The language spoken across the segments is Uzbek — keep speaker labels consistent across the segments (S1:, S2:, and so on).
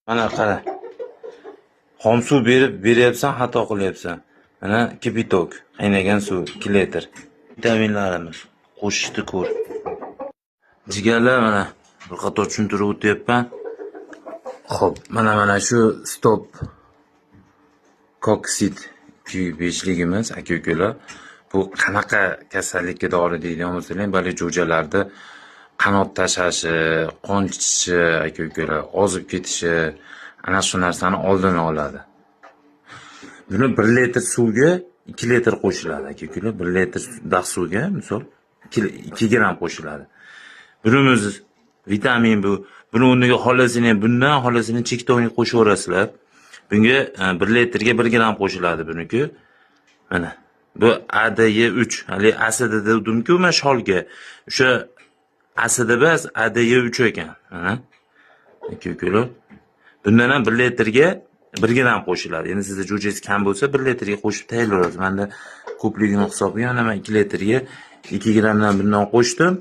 S1: Mana qara. Xom suv beryapsan, xato qilyapsan. Mana kipitok, qaynagan suv 2 litr. Vitaminlarimiz qo'shishni ko'r. Jigarlar mana bir qator tushuntirib o'tyapman. Xo'p, mana shu stop koksid 205ligimiz aka-ukalar. Bu qanaqa kasallikka dori deydigan bo'lsanglar, bali jo'jalarda qanot tashashi, qon chiqishi aka-ukalar, ozib ketishi, ana shu narsani oldini oladi. Buni 1 litr suvga 2 litr qo'shiladi aka-ukalar. 1 litr daq suvga misol 2 gram qo'shiladi. Birimiz vitamin bu. Buni o'rniga xolasini bundan xolasini chektovni qo'shaverasizlar. Bunga 1 litrga 1 gram qo'shiladi buniki. Mana bu ADY3, hali aslida dedimku men sholga. O'sha aslida bas ADY3 ekan. Aka-ukalar. Bundan ham 1 litrga 1 gram qo'shiladi. Endi sizda jo'jangiz kam bo'lsa 1 litrga qo'shib tayyorlaysiz. Menda ko'pligini hisobiga men 2 litrga 2 gramdan bundan qo'shdim,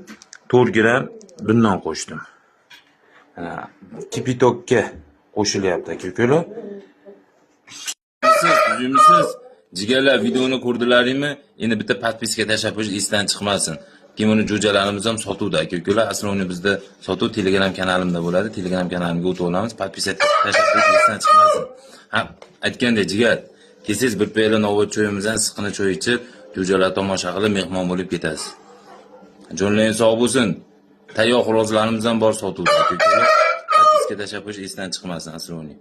S1: 4 gram bundan qo'shdim. Kipitokka qo'shilyapti aka-ukalar. Siz jigarlar videoni ko'rdilaringmi? Endi bitta podpiska tashlab qo'yish esdan chiqmasin. Keyin uni jo'jalarimiz ham sotuvda aka-ukalar. Aslida bizda sotuv Telegram kanalimda bo'ladi. Telegram kanalimga o'tib olamiz. Podpiska tashlab qo'yish esdan chiqmasin. Ha, aytgandek jigar, kelsangiz bir piyola novvoy cho'yimizdan siqqina cho'y ichib, jo'jalar tomosha qilib mehmon bo'lib ketasiz. Jonlaring sog' bo'lsin. Tayyor xuloslarimiz ham bor sotuvda aka-ukalar. Podpiska tashlab qo'yish esdan chiqmasin asli.